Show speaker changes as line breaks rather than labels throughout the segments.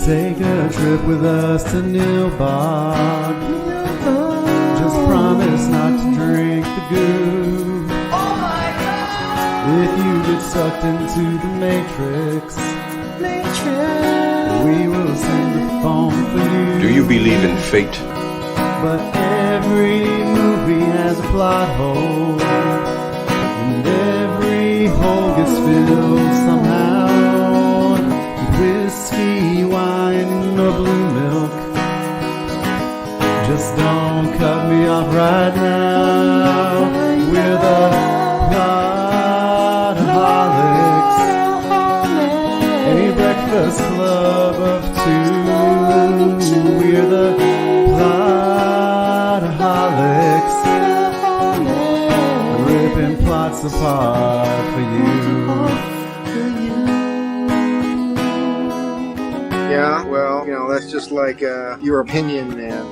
Take a trip with us to Nilbog. Just promise not to drink the goo.
Oh my God!
If you get sucked into the Matrix, we will sing the phone for you.
Do you believe in fate?
But every movie has a plot hole, and every hole gets filled somehow. Whiskey, wine, or blue milk. Just don't cut me off right now. We're the Plotaholics, a breakfast club of two. We're the Plotaholics, ripping plots apart for you.
Yeah, well, that's just like your opinion, man.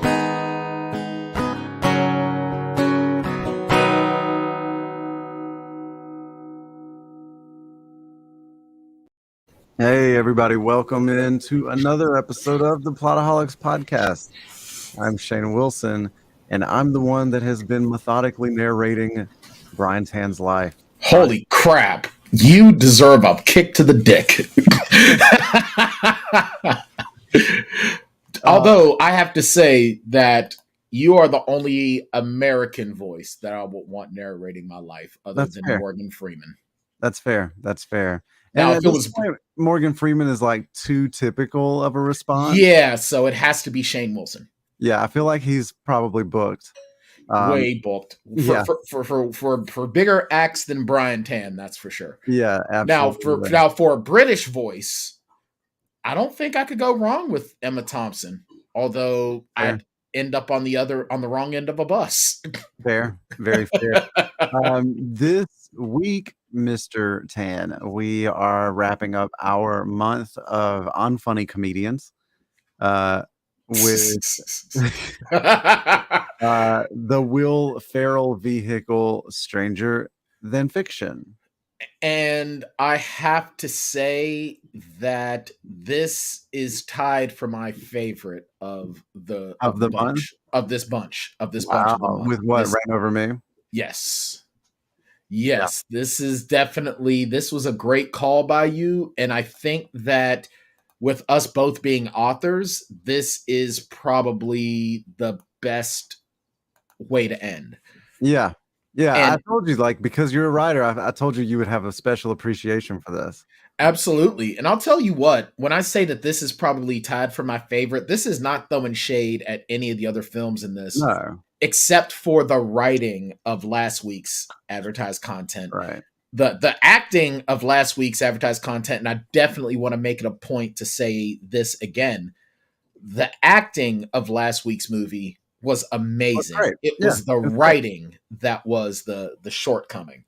Hey, everybody. Welcome into another episode of the Plotaholics podcast. I'm Shane Wilson, and I'm the one that has been methodically narrating Brian Tan's life.
Holy crap. You deserve a kick to the dick. Although I have to say that you are the only American voice that I would want narrating my life other than
fair.
Morgan Freeman.
That's fair. That's fair.
Now,
And
if it was
point, Morgan Freeman is like too typical of a response.
Yeah, so it has to be Shane Wilson.
Yeah, I feel like he's probably booked.
Way booked.
Yeah.
For bigger acts than Brian Tan, that's for sure.
Yeah, absolutely.
Now for a British voice, I don't think I could go wrong with Emma Thompson. Although
fair.
I'd end up on the wrong end of a bus.
Fair, very fair. This week, Mr. Tan, we are wrapping up our month of unfunny comedians with the Will Ferrell vehicle Stranger Than Fiction.
And I have to say that this is tied for my favorite of this bunch. Of this bunch of the month.
With what? Rain Over Me?
Yes. Yes. Yeah. This was a great call by you. And I think that with us both being authors, this is probably the best way to end.
Yeah. Yeah, and I told you, because you're a writer, I told you would have a special appreciation for this.
Absolutely. And I'll tell you what, when I say that this is probably tied for my favorite, this is not throwing shade at any of the other films in this.
No.
Except for the writing of last week's advertised content.
Right.
The acting of last week's advertised content, and I definitely want to make it a point to say this again. The acting of last week's movie was amazing. It was the writing that was the shortcoming.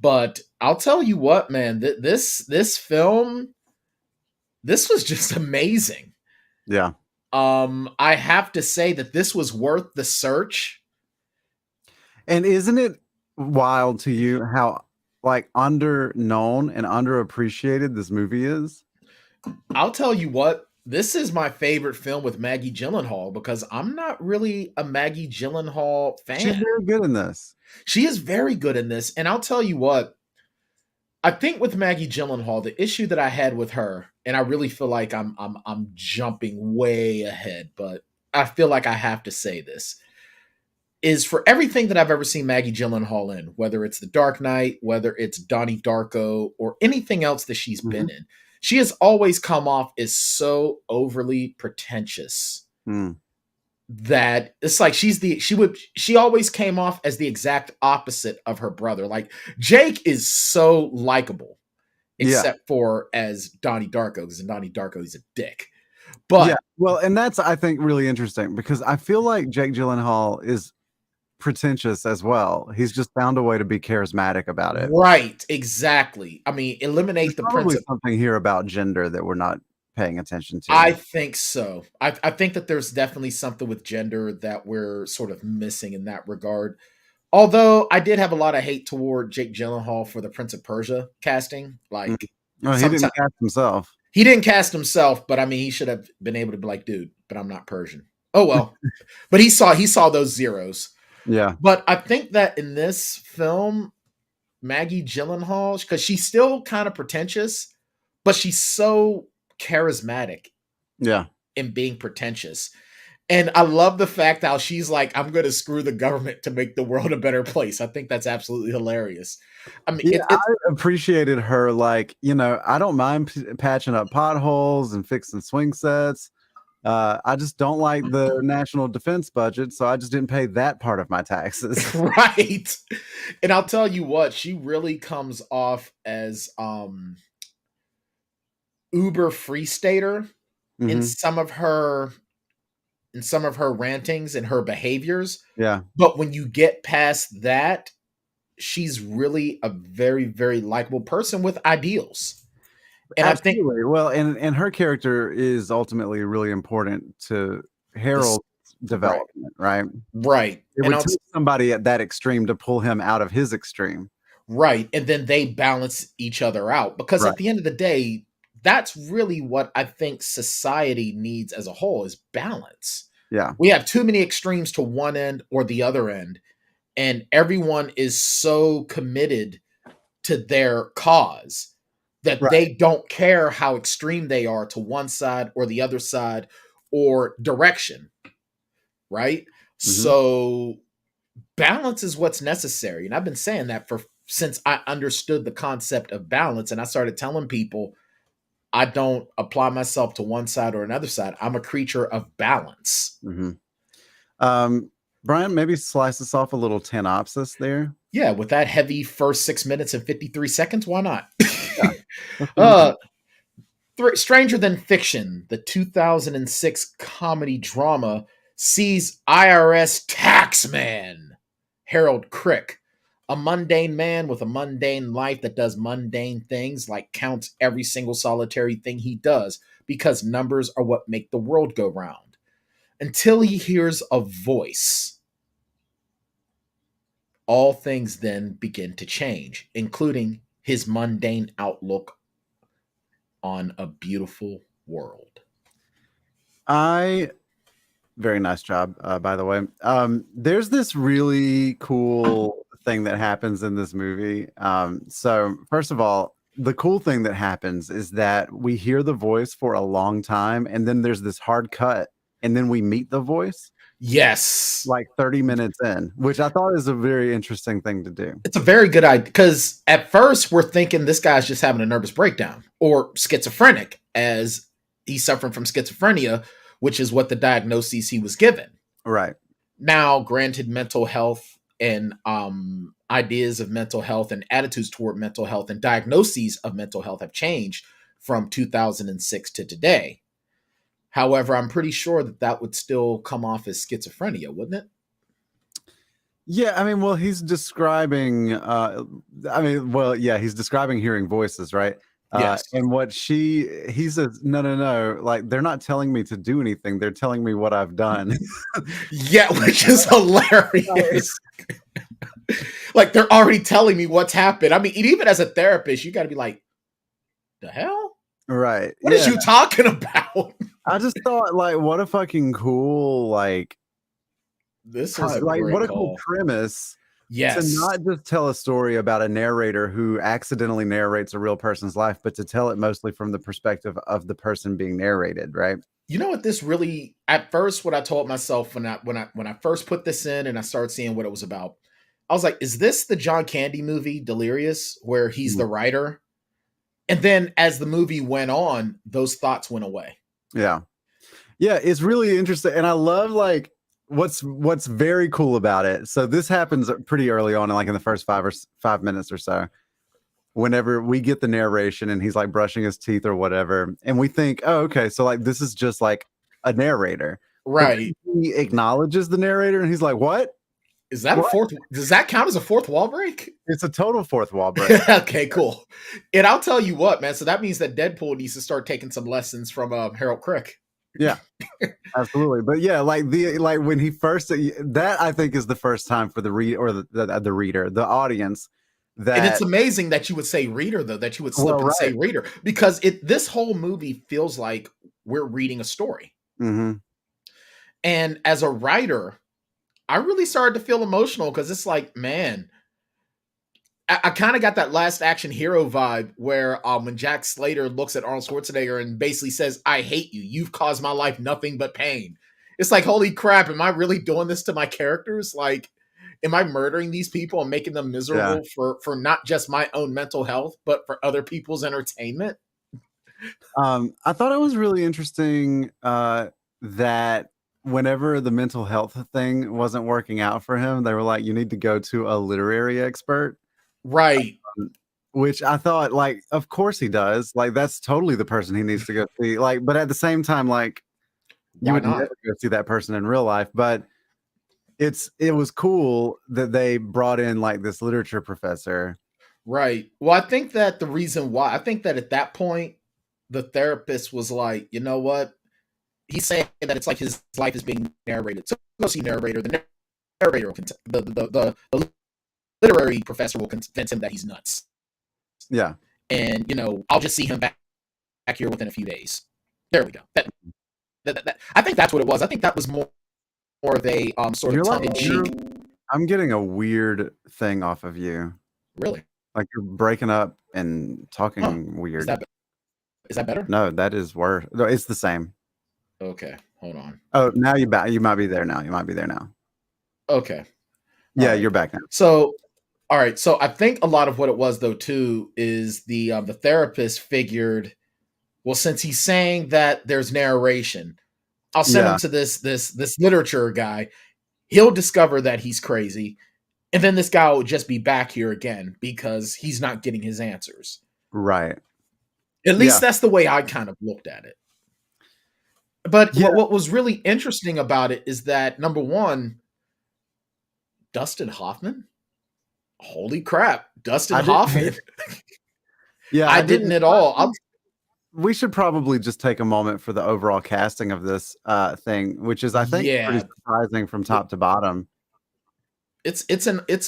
But I'll tell you what, man, this film, this was just amazing.
Yeah.
I have to say that this was worth the search.
And isn't it wild to you how underknown and underappreciated this movie is?
I'll tell you what. This is my favorite film with Maggie Gyllenhaal because I'm not really a Maggie Gyllenhaal fan.
She's very good in this.
She is very good in this. And I'll tell you what, I think with Maggie Gyllenhaal, the issue that I had with her, and I really feel like I'm jumping way ahead, but I feel like I have to say this, is for everything that I've ever seen Maggie Gyllenhaal in, whether it's The Dark Knight, whether it's Donnie Darko, or anything else that she's been in, she has always come off as so overly pretentious that it's like she always came off as the exact opposite of her brother. Like Jake is so likable, except for as Donnie Darko, because in Donnie Darko he's a dick. But
and that's I think really interesting because I feel like Jake Gyllenhaal is pretentious as well. He's just found a way to be charismatic about it.
Right, exactly. I mean, eliminate the
principle. Something here about gender that we're not paying attention to.
I think so. I think that there's definitely something with gender that we're sort of missing in that regard. Although I did have a lot of hate toward Jake Gyllenhaal for the Prince of Persia casting. Like,
he didn't cast himself.
He didn't cast himself, but I mean, he should have been able to be like, dude, but I'm not Persian. Oh well. But he saw those zeros.
Yeah.
But I think that in this film, Maggie Gyllenhaal, because she's still kind of pretentious, but she's so charismatic
Yeah.
in being pretentious. And I love the fact how she's like, I'm going to screw the government to make the world a better place. I think that's absolutely hilarious. I mean,
Yeah, I appreciated her. Like, I don't mind patching up potholes and fixing swing sets. I just don't like the national defense budget, so I just didn't pay that part of my taxes.
right. And I'll tell you what, she really comes off as uber free stater in
Mhm.
some of her rantings and her behaviors.
Yeah.
But when you get past that, she's really a very, very likable person with ideals. And
Absolutely. Well, and her character is ultimately really important to Harold's development, right?
right.
It
And
would take somebody at that extreme to pull him out of his extreme.
right. And then they balance each other out because
Right.
at the end of the day, that's really what I think society needs as a whole is balance.
Yeah.
We have too many extremes to one end or the other end, and everyone is so committed to their cause that
Right.
they don't care how extreme they are to one side or the other side or direction, right? So balance is what's necessary, and I've been saying that for since I understood the concept of balance, and I started telling people I don't apply myself to one side or another side. I'm a creature of balance.
Brian, maybe slice us off a little synopsis there.
Yeah, with that heavy first 6 minutes and 53 seconds, why not?
Yeah.
Stranger Than Fiction, the 2006 comedy drama, sees IRS taxman Harold Crick, a mundane man with a mundane life that does mundane things like counts every single solitary thing he does because numbers are what make the world go round. Until he hears a voice. All things then begin to change, including his mundane outlook on a beautiful world.
Very nice job, by the way. There's this really cool thing that happens in this movie. So first of all, the cool thing that happens is that we hear the voice for a long time, and then there's this hard cut, and then we meet the voice.
Yes.
Like 30 minutes in, which I thought is a very interesting thing to do.
It's a very good idea because at first we're thinking this guy's just having a nervous breakdown or schizophrenic as he's suffering from schizophrenia, which is what the diagnoses he was given.
Right.
Now, granted, mental health and ideas of mental health and attitudes toward mental health and diagnoses of mental health have changed from 2006 to today. However, I'm pretty sure that would still come off as schizophrenia, wouldn't it?
Yeah, I mean, well, he's describing he's describing hearing voices, right?
Yes.
And he says, no, like they're not telling me to do anything. They're telling me what I've done.
Yeah, which is hilarious. Like they're already telling me what's happened. I mean, even as a therapist, you got to be like, the hell?
Right.
What is you talking about?
I just thought, like, what a fucking cool, like,
this is
what a cool premise.
Yes.
To not just tell a story about a narrator who accidentally narrates a real person's life, but to tell it mostly from the perspective of the person being narrated, right?
You know what this really, at first, what I told myself when I first put this in and I started seeing what it was about, I was like, is this the John Candy movie, Delirious, where he's the writer? And then as the movie went on, those thoughts went away.
Yeah. Yeah, it's really interesting. And I love, like, what's very cool about it. So this happens pretty early on, like in the first 5 minutes or so, whenever we get the narration and he's like brushing his teeth or whatever. And we think, oh, okay, so like this is just like a narrator.
Right.
He acknowledges the narrator and he's like, what?
Is that a fourth? Does that count as a fourth wall break?
It's a total fourth wall break.
Okay, cool. And I'll tell you what, man. So that means that Deadpool needs to start taking some lessons from Harold Crick.
Yeah, absolutely. But yeah, like when he first, that I think is the first time for the reader or the audience
And it's
that
amazing that you would say reader, though, that you would slip
well,
and say
right.
reader, because this whole movie feels like we're reading a story.
Mhm.
And as a writer, I really started to feel emotional because it's like, man, I kind of got that Last Action Hero vibe where when Jack Slater looks at Arnold Schwarzenegger and basically says, "I hate you. You've caused my life nothing but pain." It's like, holy crap, am I really doing this to my characters? Like, am I murdering these people and making them
Yeah.
miserable for not just my own mental health, but for other people's entertainment?
I thought it was really interesting that whenever the mental health thing wasn't working out for him, they were like, "You need to go to a literary expert,"
Right.
which I thought, like, of course he does. Like, that's totally the person he needs to go see. Like, but at the same time, like, you
Why
would
not?
never go see that person in real life. But it was cool that they brought in like this literature professor.
Right. Well, I think that the reason why, I think that at that point, the therapist was like, you know what? He's saying that it's like his life is being narrated. So go see narrator. The narrator will the literary professor will convince him that he's nuts.
Yeah.
And I'll just see him back here within a few days. There we go. I think that's what it was. I think that was more of a sort of
You're
tongue
like
in cheek.
I'm getting a weird thing off of you.
Really?
Like you're breaking up and
Huh?
talking
Is
weird.
that better?
No, that is worse. No, it's the same.
Okay, hold on.
Oh, now you back. You might be there now. You might be there now.
Okay, all
Yeah,
right.
you're back now.
So, all right. So I think a lot of what it was though too is the therapist figured, well, since he's saying that there's narration, I'll send him
Yeah,
to this literature guy. He'll discover that he's crazy, and then this guy will just be back here again because he's not getting his answers.
right.
At least
Yeah,
that's the way I kind of looked at it. But
yeah.
what was really interesting about it is that number one, Dustin Hoffman. Holy crap, Dustin
I didn't hate
Hoffman.
it. Yeah,
I
I
didn't
didn't.
at all.
We should probably just take a moment for the overall casting of this thing, which is, I think, pretty
Yeah,
surprising from
it,
top to bottom.
it's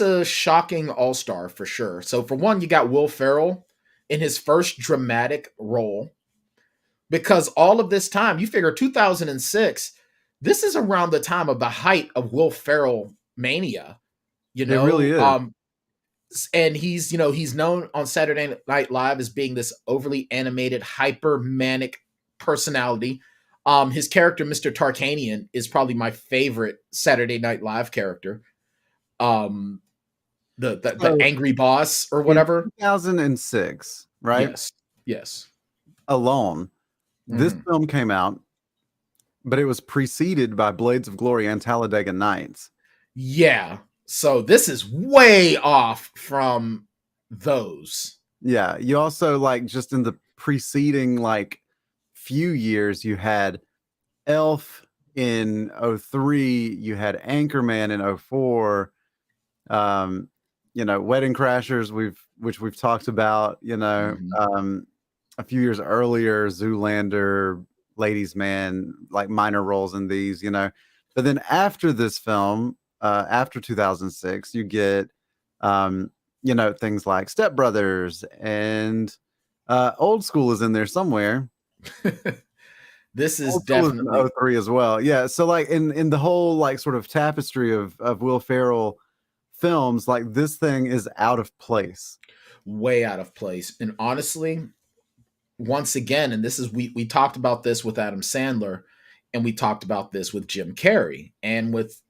a shocking all star for sure. So for one, you got Will Ferrell in his first dramatic role, because all of this time, you figure 2006, this is around the time of the height of Will Ferrell mania. You
It really
know,
is.
um, and he's known on Saturday Night Live as being this overly animated, hyper manic personality. His character, Mr. Tarkanian, is probably my favorite Saturday Night Live character. Um, the
So
angry boss or
in
whatever.
2006, right,
Yes, yes.
alone, this
Mhm.
film came out, but it was preceded by Blades of Glory and Talladega Nights.
Yeah. So this is way off from those.
Yeah, you also like just in the preceding like few years, you had Elf in '03, you had Anchorman in '04, um, Wedding Crashers, which we've talked about,
Mhm.
a few years earlier, Zoolander, Ladies Man, like minor roles in these. But then after this film, after 2006, you get, um, things like Step Brothers and Old School is in there somewhere.
This is
Old School is in
definitely
'03 as well. Yeah, so like in the whole like sort of tapestry of Will Ferrell films, like this thing is out of place.
way out of place. And honestly, once again, and this is we talked about this with Adam Sandler, and we talked about this with Jim Carrey and with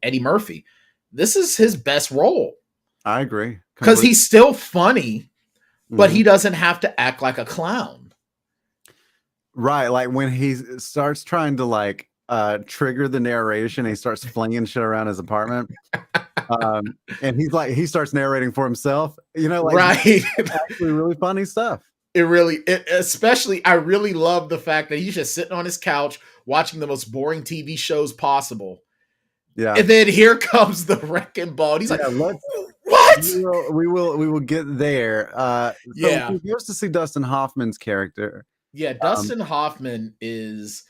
Eddie Murphy. This is his best role
I agree
because
completely.
he's still funny, but
Mhm.
he doesn't have to act like a clown.
Right, like when he starts trying to like trigger the narration, he starts flinging shit around his apartment. And he starts narrating for himself. Like
Right.
actually really funny stuff.
Especially, I really love the fact that he's just sitting on his couch watching the most boring TV shows possible.
Yeah.
And then here comes the wrecking ball. And he's like,
Yeah,
what?
we will get there. So
Yeah.
he goes to see Dustin Hoffman's character.
Yeah.
Um,
Dustin Hoffman is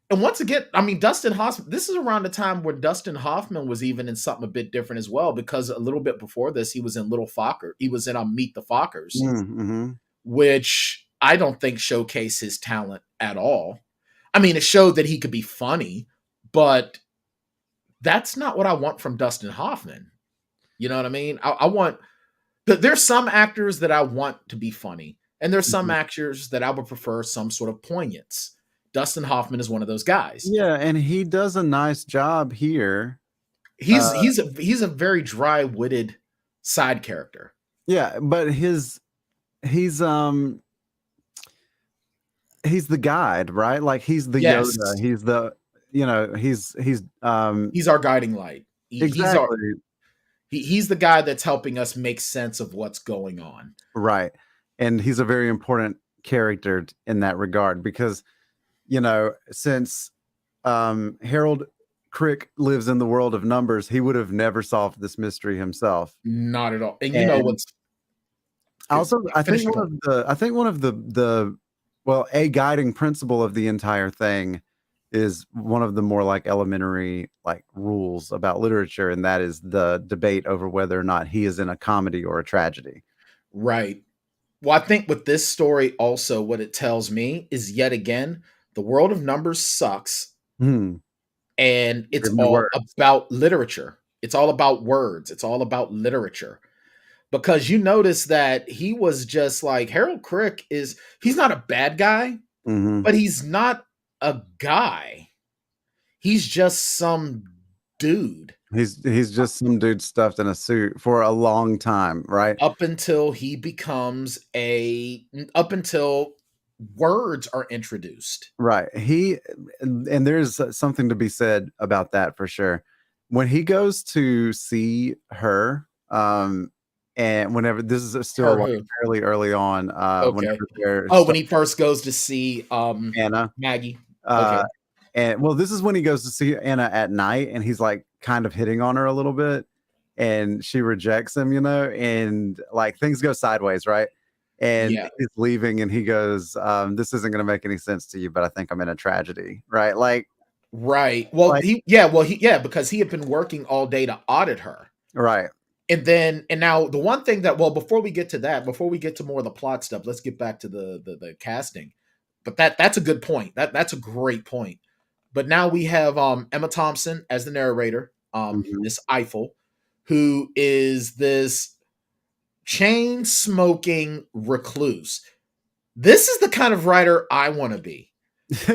And once again, I mean, Dustin Hoffman, this is around the time where Dustin Hoffman was even in something a bit different as well, because a little bit before this, he was in Little Focker. He was in Meet the Fockers,
Mm-hmm.
which I don't think showcased his talent at all. I mean, it showed that he could be funny, but that's not what I want from Dustin Hoffman. You know what I mean? I want, there's some actors that I want to be funny, and there's some
Mm-hmm.
actors that I would prefer some sort of poignance. Dustin Hoffman is one of those guys.
Yeah, and he does a nice job here.
He's a very dry-witted side character.
Yeah, but he's he's the guide, right? Like he's the
Yes,
Yoda. He's the
he's our guiding light.
exactly
He's the guy that's helping us make sense of what's going on.
right. And he's a very important character in that regard because since Harold Crick lives in the world of numbers, he would have never solved this mystery himself.
Not at all. And you
And
know what's
also, I
finish
think one of the well, a guiding principle of the entire thing is one of the more like elementary like rules about literature, and that is the debate over whether or not he is in a comedy or a tragedy.
right. Well, I think with this story also, what it tells me is yet again, the world of numbers sucks,
Hmm.
and it's
Give me
all
words.
about literature. It's all about words. It's all about literature. Because you notice that he was just like Harold Crick he's not a bad guy,
Hmm.
but he's not a guy. He's just some dude
He's just some dude stuffed in a suit for a long time, right?
up until he becomes up until words are introduced.
Right. And there's something to be said about that for sure. When he goes to see her, and whenever this is still
Her
like
who?
fairly early on,
Okay.
whenever they're
Oh, when he first goes to see
Anna,
Maggie.
uh,
Okay.
and well, this is when he goes to see Anna at night, and he's like kind of hitting on her a little bit, and she rejects him, and like things go sideways, right? And
Yeah.
he's leaving, and he goes, "This isn't going to make any sense to you, but I think I'm in a tragedy," right?
Right. Well,
Like,
because he had been working all day to audit her.
right,
And now the one thing that, well, before we get to that, before we get to more of the plot stuff, let's get back to the casting. But that's a good point. That's a great point. But now we have Emma Thompson as the narrator,
mhm.
Miss Eiffel, who is this chain smoking recluse. This is the kind of writer I want to be.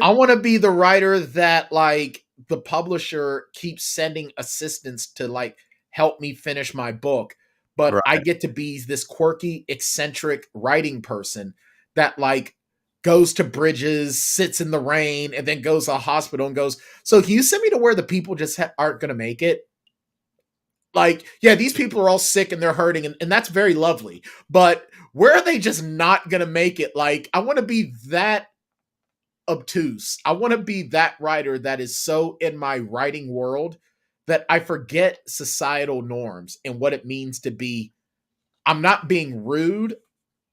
I want to be the writer that like the publisher keeps sending assistants to like help me finish my book, but I
Right.
get to be this quirky, eccentric writing person that like goes to bridges, sits in the rain, and then goes to a hospital and goes, "So can you send me to where the people just aren't going to make it?" Like, yeah, these people are all sick and they're hurting, and that's very lovely. But where are they just not going to make it? Like, I want to be that obtuse. I want to be that writer that is so in my writing world that I forget societal norms and what it means to be. I'm not being rude.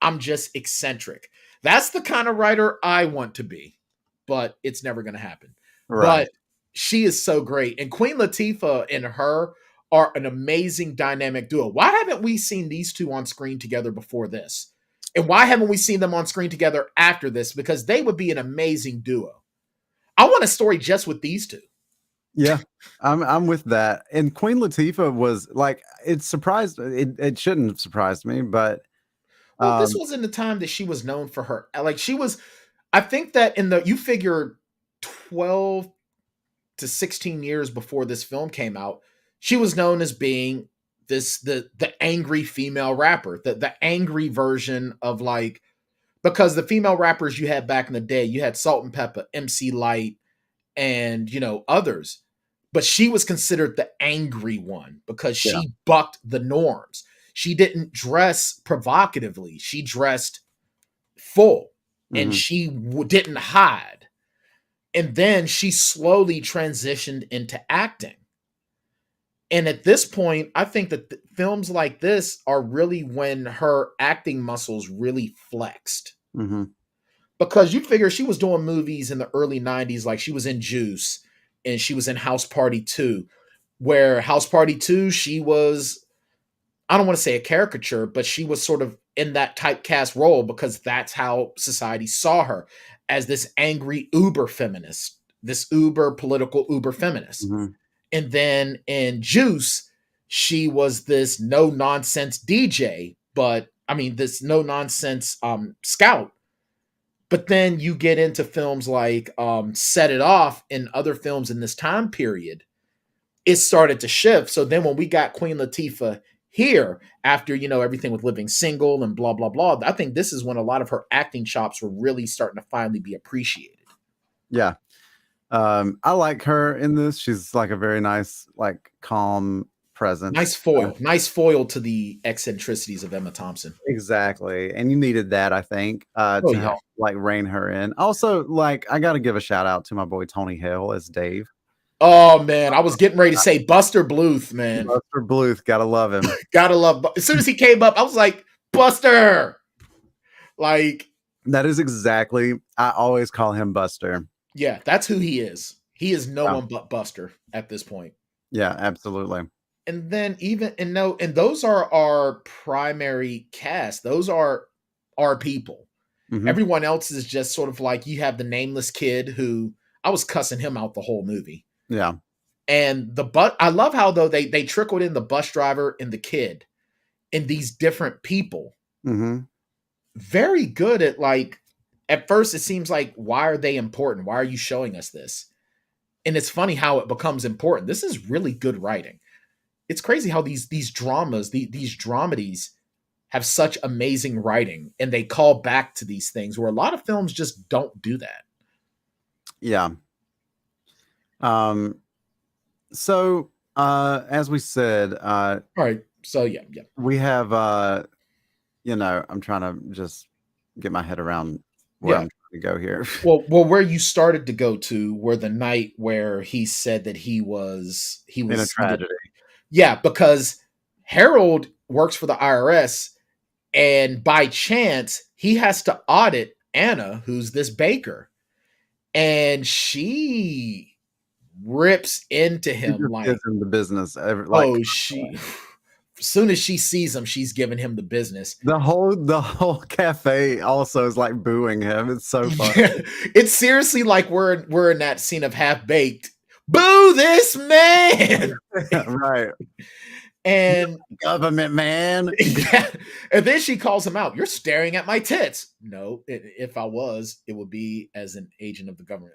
I'm just eccentric. That's the kind of writer I want to be, but it's never going to happen.
Right.
But she is so great. And Queen Latifah and her are an amazing dynamic duo. Why haven't we seen these two on screen together before this? And why haven't we seen them on screen together after this? Because they would be an amazing duo. I want a story just with these two.
Yeah, I'm with that. And Queen Latifah was like, it shouldn't have surprised me, but
Well, this
um
was in the time that she was known for her. Like she was, I think that you figure 12 to 16 years before this film came out, she was known as being the angry female rapper, the angry version of like, because the female rappers you had back in the day, you had Salt and Pepper, MC Light, and others. But she was considered the angry one because
yeah.
she bucked the norms. She didn't dress provocatively. She dressed full, and
Mhm.
she didn't hide. And then she slowly transitioned into acting. And at this point, I think that films like this are really when her acting muscles really flexed.
Mhm.
because you figure she was doing movies in the early 90s, like she was in Juice and she was in House Party 2, where House Party 2, she was, I don't want to say a caricature, but she was sort of in that typecast role because that's how society saw her, as this angry uber feminist, this uber political uber feminist.
Mhm.
And then in Juice, she was this no nonsense DJ, but I mean, this no nonsense scout. But then you get into films like Set It Off and other films in this time period, it started to shift. So then when we got Queen Latifah here, after, you know, everything with Living Single and blah, blah, blah, I think this is when a lot of her acting chops were really starting to finally be appreciated.
Yeah. I like her in this. She's like a very nice, like calm presence.
Nice foil to the eccentricities of Emma Thompson.
Exactly. And you needed that, I think, to
Oh, yeah.
help like rein her in. Also, like, I got to give a shout out to my boy Tony Hale as Dave.
Oh, man. I was getting ready to say Buster Bluth, man.
Buster Bluth, gotta love him.
Gotta love. As soon as he came up, I was like, Buster. Like,
That is exactly, I always call him Buster.
yeah, that's who he is. He is no
Wow.
one but Buster at this point.
Yeah, absolutely.
And then and those are our primary cast. Those are our people.
Mhm.
Everyone else is just sort of like, you have the nameless kid who I was cussing him out the whole movie.
Yeah.
And I love how though they trickled in the bus driver and the kid and these different people.
Mm-hmm.
Very good at, like, at first it seems like, why are they important? Why are you showing us this? And it's funny how it becomes important. This is really good writing. It's crazy how these dramas, these dramedies have such amazing writing, and they call back to these things where a lot of films just don't do that.
Yeah. So as we said,
All right. So yeah.
we have you know, I'm trying to just get my head around where
Yeah.
I'm trying to go here.
Well, where you started to go to were the night where he said that he was
In a tragedy.
Yeah, because Harold works for the IRS, and by chance he has to audit Anna, who's this baker, and she rips into
He
him
just
like,
gives him the business.
as soon as she sees him, she's giving him the business.
The whole cafe also is like booing him. It's so funny.
Yeah, it's seriously like we're in that scene of Half Baked. Boo this man!
Right.
And
Government man.
yeah, and then she calls him out. You're staring at my tits. No, if I was, it would be as an agent of the government.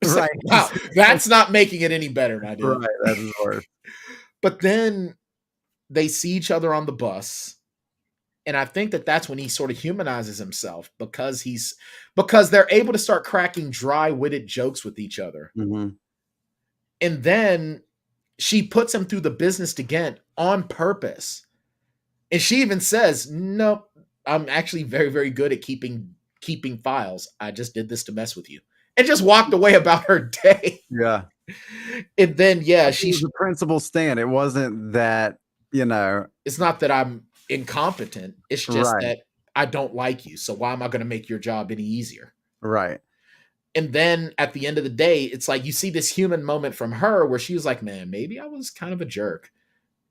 Right.
Wow, that's not making it any better, my dude.
Right. That is worse.
But then they see each other on the bus, and I think that's when he sort of humanizes himself because they're able to start cracking dry-witted jokes with each other.
Mm-hmm.
And then she puts him through the business again on purpose. And she even says, nope, I'm actually very, very good at keeping files. I just did this to mess with you. And just walked away about her day.
Yeah.
And then, yeah,
She's the principal stand. It wasn't that, you know.
It's not that I'm incompetent. It's just
Right.
that I don't like you. So why am I going to make your job any easier?
Right.
And then at the end of the day, it's like you see this human moment from her where she was like, man, maybe I was kind of a jerk.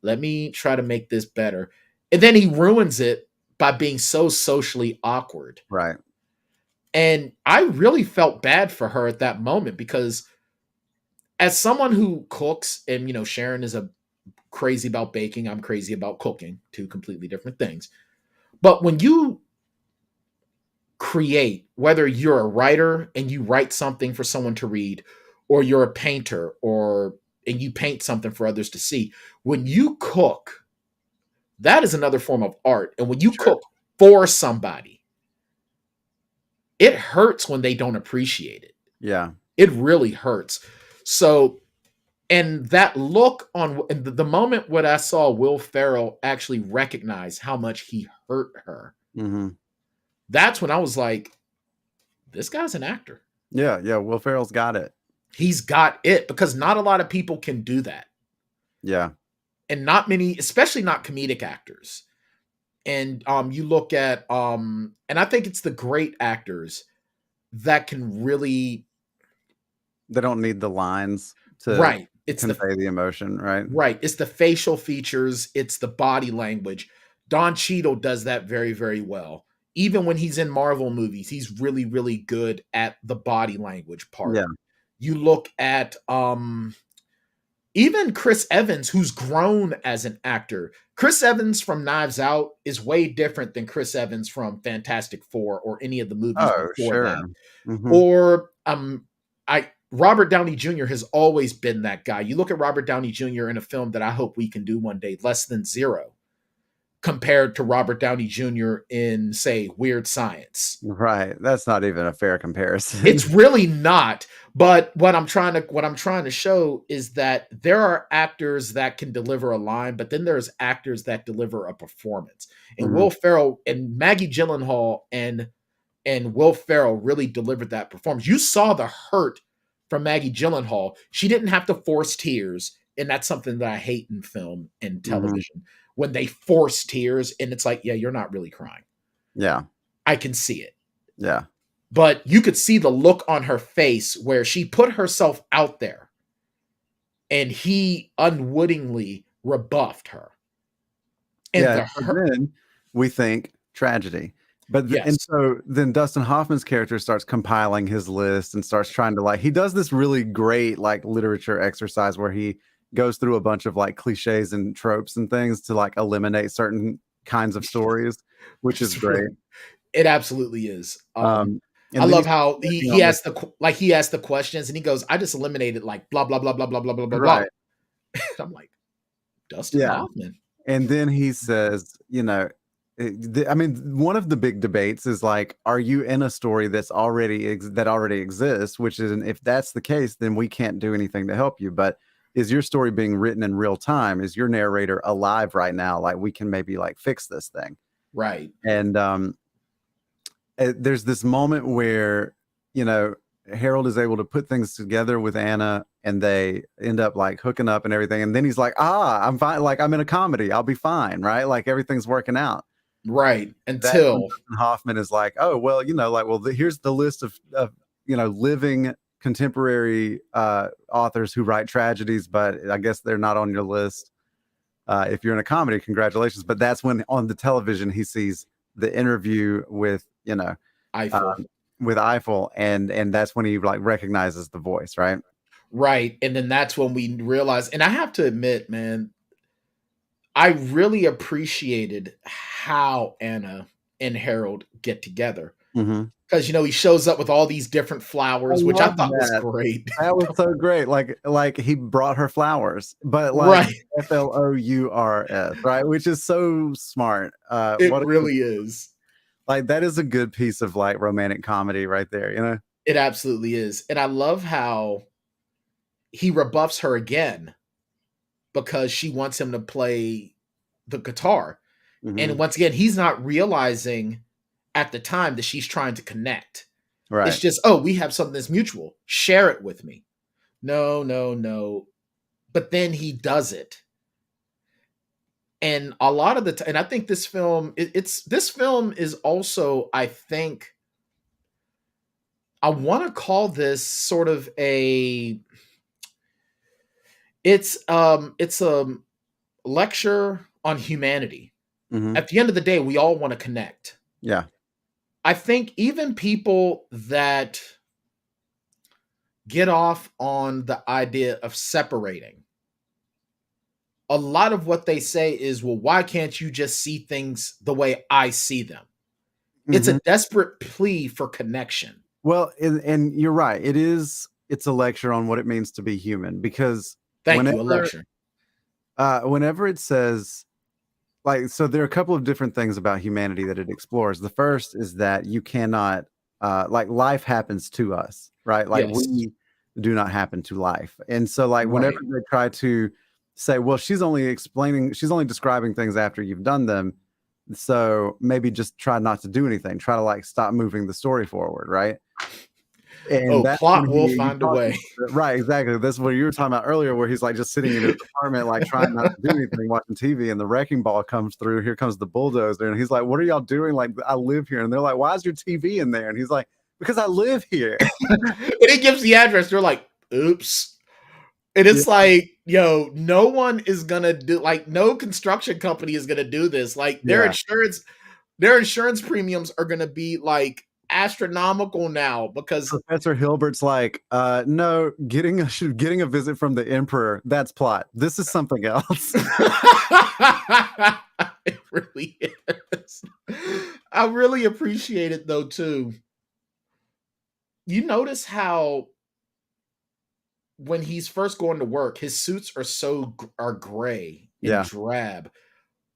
Let me try to make this better. And then he ruins it by being so socially awkward.
Right.
And I really felt bad for her at that moment because as someone who cooks, and, you know, Sharon is crazy about baking, I'm crazy about cooking, two completely different things. But when you create, whether you're a writer and you write something for someone to read, or you're a painter and you paint something for others to see, when you cook, that is another form of art. And when you cook for somebody, it hurts when they don't appreciate it.
Yeah.
It really hurts. So, and that look on the moment when I saw Will Ferrell actually recognize how much he hurt her,
Mm-hmm.
that's when I was like, this guy's an actor.
Yeah. Yeah. Will Ferrell's got it.
He's got it, because not a lot of people can do that.
Yeah.
And not many, especially not comedic actors. And you look at, and I think it's the great actors that can really
They don't need the lines to
right. It's
convey the emotion, right?
right. It's the facial features, it's the body language. Don Cheadle does that very, very well. Even when he's in Marvel movies, he's really, really good at the body language part.
Yeah.
You look at even Chris Evans, who's grown as an actor. Chris Evans from Knives Out is way different than Chris Evans from Fantastic Four or any of the movies
Oh,
before
sure.
that.
Mhm.
Or I Robert Downey Jr. has always been that guy. You look at Robert Downey Jr. in a film that I hope we can do one day, Less Than Zero, compared to Robert Downey Jr. in, say, Weird Science.
Right. That's not even a fair comparison.
It's really not. But what I'm trying to show is that there are actors that can deliver a line, but then there's actors that deliver a performance. And
Mhm.
Will Ferrell and Maggie Gyllenhaal and Will Ferrell really delivered that performance. You saw the hurt from Maggie Gyllenhaal. She didn't have to force tears, and that's something that I hate in film and
Mhm.
television when they force tears, and it's like, yeah, you're not really crying.
Yeah.
I can see it.
Yeah.
But you could see the look on her face where she put herself out there and he unwittingly rebuffed her. And
Yeah. So then we think tragedy. But and
yes,
so then Dustin Hoffman's character starts compiling his list and starts trying to like he does this really great like literature exercise where he goes through a bunch of like cliches and tropes and things to like eliminate certain kinds of stories, which is great.
it absolutely is.
And
I
then
love
he's
how
working
he
on this,
asked he asked the questions and he goes, I just eliminated like blah blah blah blah blah blah blah blah blah.
right.
I'm like, Dustin
Yeah.
Hoffman.
And then he says, you know, I mean, one of the big debates is like, are you in a story that's already that already exists? Which is, if that's the case, then we can't do anything to help you. But is your story being written in real time? Is your narrator alive right now? Like we can maybe like fix this thing.
Right.
And there's this moment where, you know, Harold is able to put things together with Anna and they end up like hooking up and everything. And then he's like, I'm fine. Like I'm in a comedy. I'll be fine. Right. Like everything's working out.
Right.
That's when
Until
Dustin Hoffman is like, oh, well, you know, like, well, here's the list of, you know, living contemporary authors who write tragedies, but I guess they're not on your list. If you're in a comedy, congratulations. But that's when on the television he sees the interview with, you know,
Eiffel.
with Eiffel, and that's when he like recognizes the voice, right?
Right. And then that's when we realize, and I have to admit, man, I really appreciated how Anna and Harold get together.
Mm-hmm.
Because, you know, he shows up with all these different flowers, which I thought was great.
That was so great. Like he brought her flowers, but like
Right.
FLOURS, right? Which is so smart.
It really is.
Like that is a good piece of like romantic comedy right there, you know?
It absolutely is. And I love how he rebuffs her again because she wants him to play the guitar.
Mm-hmm.
And once again, he's not realizing at the time that she's trying to connect.
Right.
It's just, oh, we have something that's mutual. Share it with me. No, no, no. But then he does it. And a lot of the time, and I think this film, this film is also, I think, I want to call this sort of it's a lecture on humanity.
Mm-hmm.
At the end of the day, we all want to connect.
Yeah.
I think even people that get off on the idea of separating, a lot of what they say is, well, why can't you just see things the way I see them? Mm-hmm. It's a desperate plea for connection.
Well, and you're right. It's a lecture on what it means to be human because
a lecture.
Whenever it says, like, so there are a couple of different things about humanity that it explores. The first is that you cannot, like, life happens to us, right? Like, yes. We do not happen to life. And so, like, whenever they try to say, well, she's only describing things after you've done them. So maybe just try not to do anything. Try to, like, stop moving the story forward, right? And
plot will find a way.
Right, exactly. That's what you were talking about earlier, where he's like just sitting in his apartment, like trying not to do anything, watching TV, and the wrecking ball comes through. Here comes the bulldozer, and he's like, "What are y'all doing? Like, I live here." And they're like, "Why is your TV in there?" And he's like, because I live here.
And it gives the address. They're like, oops. And it's like, yo, no one is gonna do, like, no construction company is gonna do this. Like, their insurance premiums are gonna be like astronomical now because
Professor Hilbert's like, no, getting a visit from the Emperor, that's plot. This is something else.
it really is. I really appreciate it though too. You notice how when he's first going to work, his suits are gray and drab.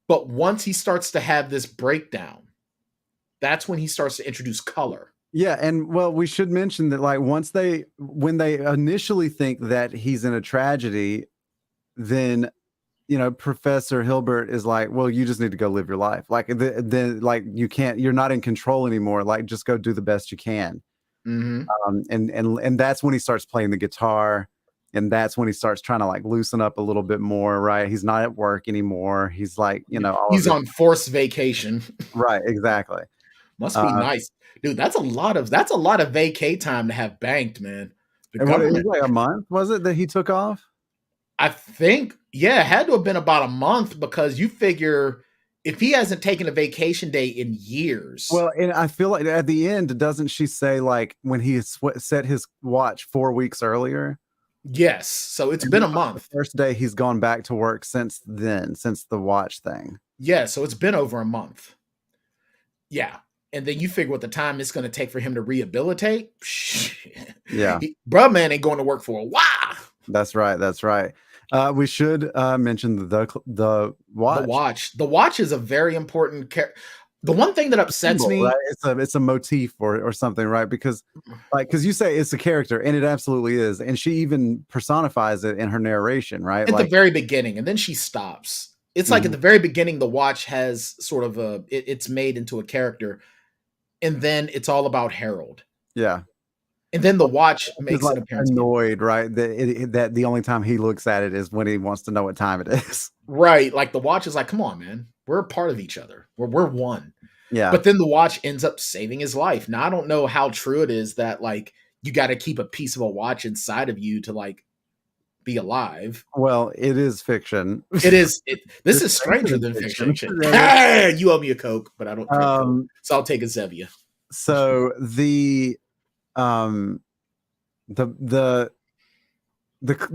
But once he starts to have this breakdown, that's when he starts to introduce color.
Yeah, and well, we should mention that like when they initially think that he's in a tragedy, then Professor Hilbert is like, well, you just need to go live your life. Like then like you're not in control anymore. Like just go do the best you can.
Mm-hmm.
And that's when he starts playing the guitar, and that's when he starts trying to like loosen up a little bit more, right? He's not at work anymore. He's like,
he's on forced vacation.
Right, exactly.
Must be nice. Dude, that's a lot of vacay time to have banked, man.
The government, it was like a month, was it, that he took off?
I think, yeah, it had to have been about a month, because you figure if he hasn't taken a vacation day in years.
Well, and I feel like at the end, doesn't she say like when he set his watch 4 weeks earlier?
Yes. So it's been a month.
The first day he's gone back to work since then, since the watch thing.
Yeah. So it's been over a month. Yeah. And then you figure what the time it's going to take for him to rehabilitate.
Yeah.
Bruh, man ain't going to work for a while.
That's right. That's right. We should mention the watch.
The watch. The watch is a very important the one thing that upsets me,
right? It's a motif or something, right? Because you say it's a character, and it absolutely is, and she even personifies it in her narration, right?
At the very beginning, and then she stops. It's like at the very beginning, the watch has sort of it's made into a character, and then it's all about Harold.
Yeah.
And then the watch makes an appearance.
Annoyed, right? That the only time he looks at it is when he wants to know what time it is.
Right. Like the watch is like, come on, man. We're a part of each other. We're one.
Yeah.
But then the watch ends up saving his life. Now, I don't know how true it is that like you got to keep a piece of a watch inside of you to like be alive.
Well, it is fiction.
It is. This is stranger than fiction. Hey, you owe me a Coke, but I don't drink Coke, so I'll take a Zevia.
So the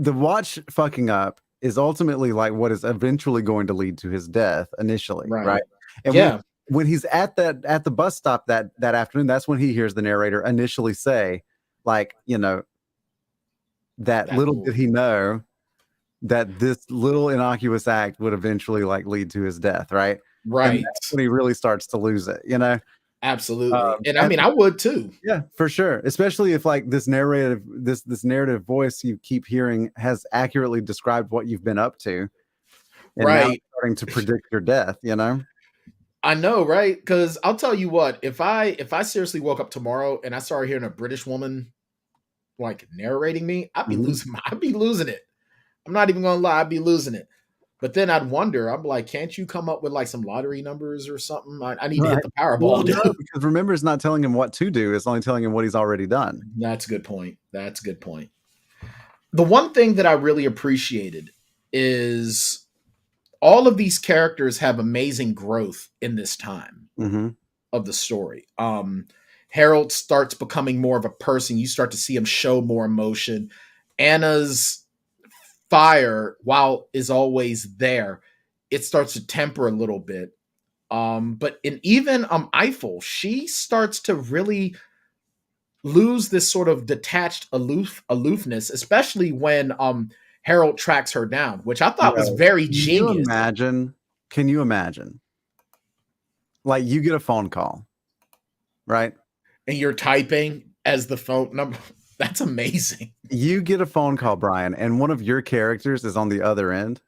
watch fucking up is ultimately like what is eventually going to lead to his death initially, right? And when he's at the bus stop that afternoon, that's when he hears the narrator initially say, like, that little did he know that this little innocuous act would eventually like lead to his death, right?
Right.
And that's when he really starts to lose it,
Absolutely. And I mean, I would too.
Yeah, for sure. Especially if like this narrative voice you keep hearing has accurately described what you've been up to. And now it's starting to predict your death,
I know, right? Because I'll tell you what, if I seriously woke up tomorrow and I started hearing a British woman like narrating me, I'd be losing it. I'm not even gonna lie, I'd be losing it. But then I'd wonder, I'm like, can't you come up with like some lottery numbers or something? I need to hit the Powerball.
No, because remember, it's not telling him what to do. It's only telling him what he's already done.
That's a good point. The one thing that I really appreciated is all of these characters have amazing growth in this time of the story. Harold starts becoming more of a person. You start to see him show more emotion. Anna's fire, while is always there, it starts to temper a little bit. But even Eiffel, she starts to really lose this sort of detached aloofness, especially when Harold tracks her down, which I thought was very genius.
Can you imagine? Like you get a phone call, right?
And you're typing as the phone number. That's amazing.
You get a phone call, Brian, and one of your characters is on the other end.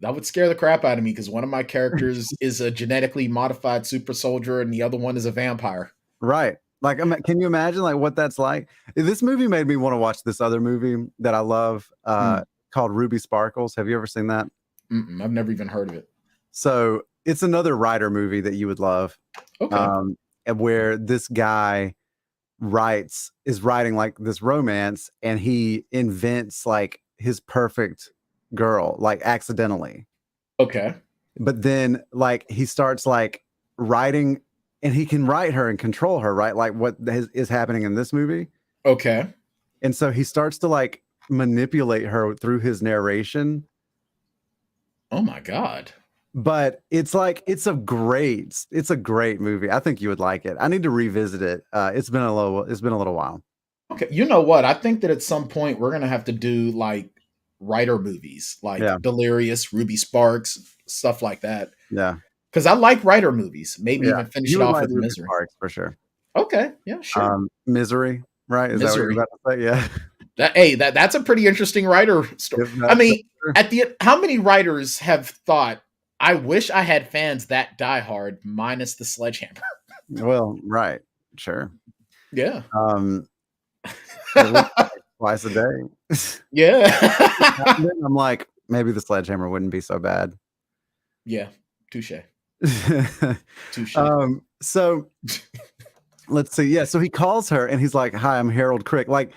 That would scare the crap out of me because one of my characters is a genetically modified super soldier and the other one is a vampire.
Right. Like, can you imagine like what that's like? This movie made me want to watch this other movie that I love called Ruby Sparkles. Have you ever seen that?
I've never even heard of it.
So it's another writer movie that you would love.
Okay.
Where this guy is writing like this romance, and he invents like his perfect girl, like accidentally.
Okay.
But then like he starts like writing, and he can write her and control her, right? Like what is happening in this movie.
Okay.
And so he starts to like manipulate her through his narration.
Oh my God.
But it's like it's a great movie. I think you would like it. I need to revisit it. It's been a little while.
Okay. You know what? I think that at some point we're gonna have to do like writer movies, like
Yeah.
Delirious, Ruby Sparks, stuff like that.
Yeah.
Because I like writer movies. Maybe
Yeah.
even finish
You
it
would
off
like
with
Ruby
Misery.
Sparks for sure.
Okay. Yeah. Sure.
Misery, right? Is that what you're
Misery.
about to say? Yeah.
That's a pretty interesting writer story. I mean, how many writers have thought, I wish I had fans that diehard minus the sledgehammer?
Well, right. Sure.
Yeah.
Twice a day.
Yeah.
I'm like, maybe the sledgehammer wouldn't be so bad.
Yeah. Touche. Touche.
So let's see. Yeah. So he calls her and he's like, "Hi, I'm Harold Crick." Like,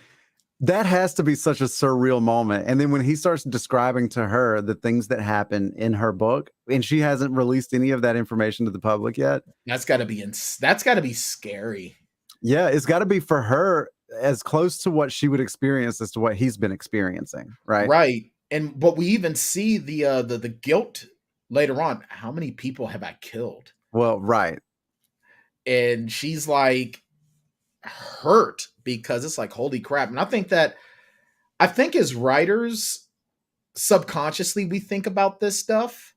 that has to be such a surreal moment. And then when he starts describing to her the things that happen in her book, and she hasn't released any of that information to the public yet.
That's gotta be scary.
Yeah, it's got to be for her as close to what she would experience as to what he's been experiencing, right?
Right. But we even see the guilt later on. How many people have I killed?
Well, right.
And she's like hurt because it's like, holy crap. And I think as writers, subconsciously we think about this stuff.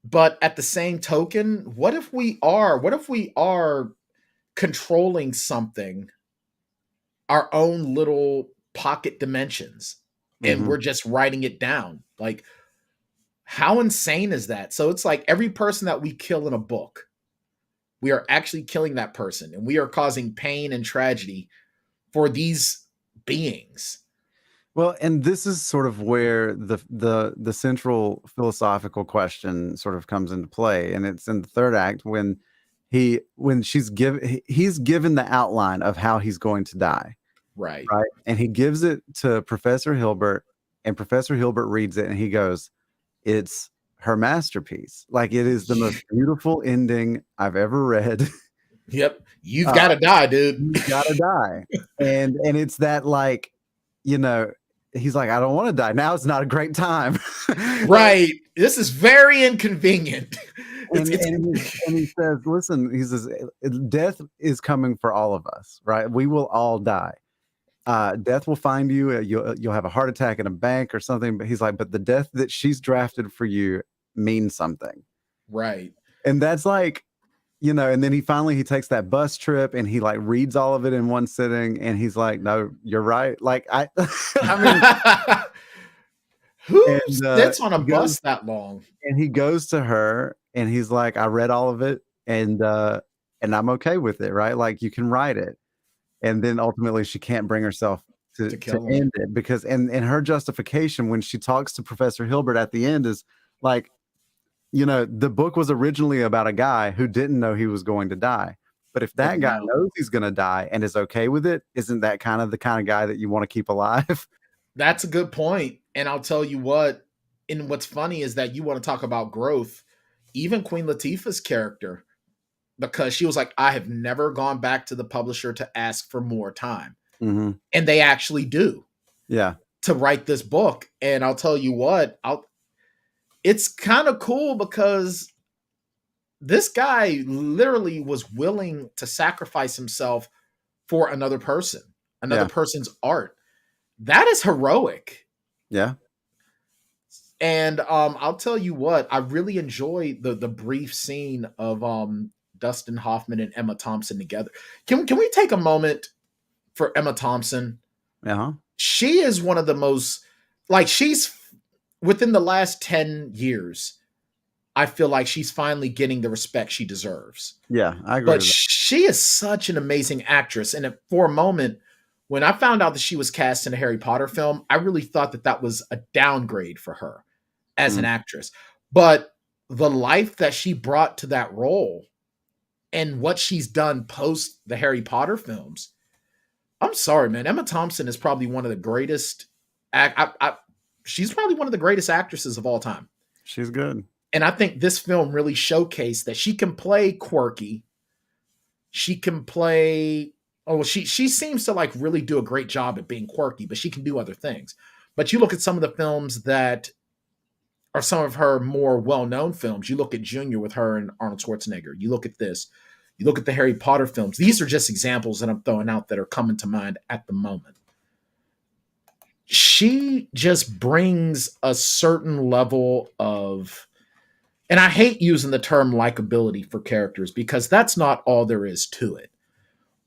But at the same token, what if we are controlling something, our own little pocket dimensions, and we're just writing it down? Like, how insane is that? So it's like every person that we kill in a book, we are actually killing that person, and we are causing pain and tragedy for these beings.
Well, and this is sort of where the central philosophical question sort of comes into play, and it's in the third act when he's given the outline of how he's going to die,
Right.
right? And he gives it to Professor Hilbert, and Professor Hilbert reads it, and he goes, "It's her masterpiece. Like, it is the most beautiful ending I've ever read."
Yep. You've got to die, dude.
You've got to die. And it's that, like, he's like, "I don't want to die. Now it's not a great time."
Right. This is very inconvenient.
And he says, "Listen," he says, "death is coming for all of us, right? We will all die. Death will find you. You'll have a heart attack in a bank or something." But he's like, "But the death that she's drafted for you means something."
Right.
And that's like, and then he takes that bus trip and he like reads all of it in one sitting, and he's like, "No, you're right." Like, I mean,
who sits on a bus that long?
And he goes to her and he's like, "I read all of it, and I'm okay with it, right? Like, you can write it." And then ultimately she can't bring herself to end it, because and her justification when she talks to Professor Hilbert at the end is like, the book was originally about a guy who didn't know he was going to die. But if that guy knows he's going to die and is okay with it, isn't that kind of the kind of guy that you want to keep alive?
That's a good point. And I'll tell you what, and what's funny is that you want to talk about growth. Even Queen Latifah's character, because she was like, "I have never gone back to the publisher to ask for more time."
Mm-hmm.
And they actually do.
Yeah.
To write this book. And I'll tell you what, it's kind of cool because this guy literally was willing to sacrifice himself for another person's art. That is heroic.
Yeah.
And I'll tell you what, I really enjoy the brief scene of Dustin Hoffman and Emma Thompson together. Can we take a moment for Emma Thompson?
Uh-huh.
She is one of the most, like, she's within the last 10 years, I feel like she's finally getting the respect she deserves.
Yeah, I agree.
But she is such an amazing actress. And for a moment, when I found out that she was cast in a Harry Potter film, I really thought that was a downgrade for her as an actress. But the life that she brought to that role and what she's done post the Harry Potter films I'm sorry, man. Emma Thompson is probably one of the greatest. She's probably one of the greatest actresses of all time.
She's good.
And I think this film really showcased that she can play quirky. She can play. Oh, she seems to like really do a great job at being quirky, but she can do other things. But you look at some of the films that are some of her more well-known films. You look at Junior with her and Arnold Schwarzenegger. You look at this. You look at the Harry Potter films. These are just examples that I'm throwing out that are coming to mind at the moment. She just brings a certain level of, and I hate using the term likability for characters because that's not all there is to it.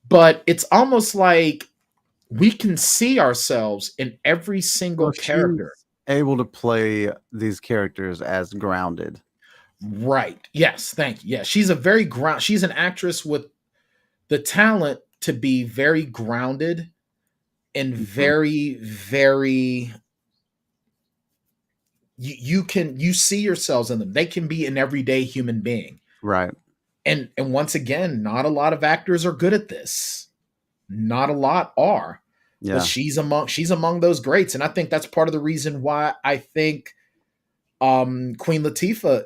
But it's almost like we can see ourselves in every single character.
Able to play these characters as grounded.
Right. Yes. Thank you. Yeah. She's she's an actress with the talent to be very grounded and very, very, you see yourselves in them. They can be an everyday human being.
Right.
And once again, not a lot of actors are good at this. Not a lot are.
Yeah.
But she's among those greats. And I think that's part of the reason why I think Queen Latifah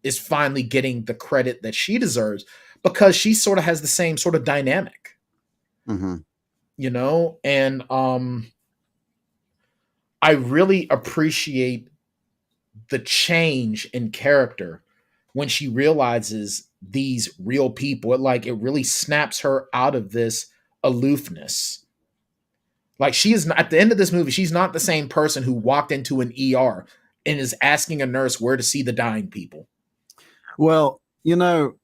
is finally getting the credit that she deserves, because she sort of has the same sort of dynamic.
Mm-hmm.
You know, and I really appreciate the change in character when she realizes these real people. It really snaps her out of this aloofness. Like, she is not, at the end of this movie, she's not the same person who walked into an ER and is asking a nurse where to see the dying people.
Well, you know,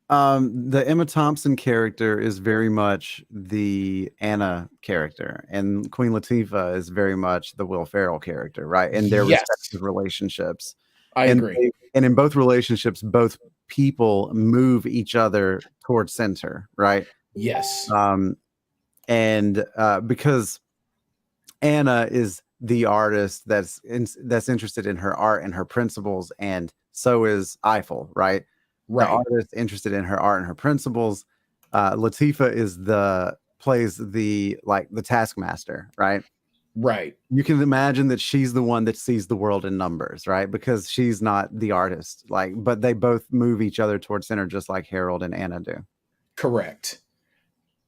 the Emma Thompson character is very much the Anna character, and Queen Latifah is very much the Will Ferrell character, right? And their
Yes.
respective relationships.
I agree.
And in both relationships, both people move each other towards center, right?
Yes.
And because Anna is the artist that's interested in her art and her principles, and so is Eiffel, right?
Right.
The artist interested in her art and her principles. Latifah plays the taskmaster, right?
Right.
You can imagine that she's the one that sees the world in numbers, right? Because she's not the artist, but they both move each other towards center, just like Harold and Anna do.
Correct.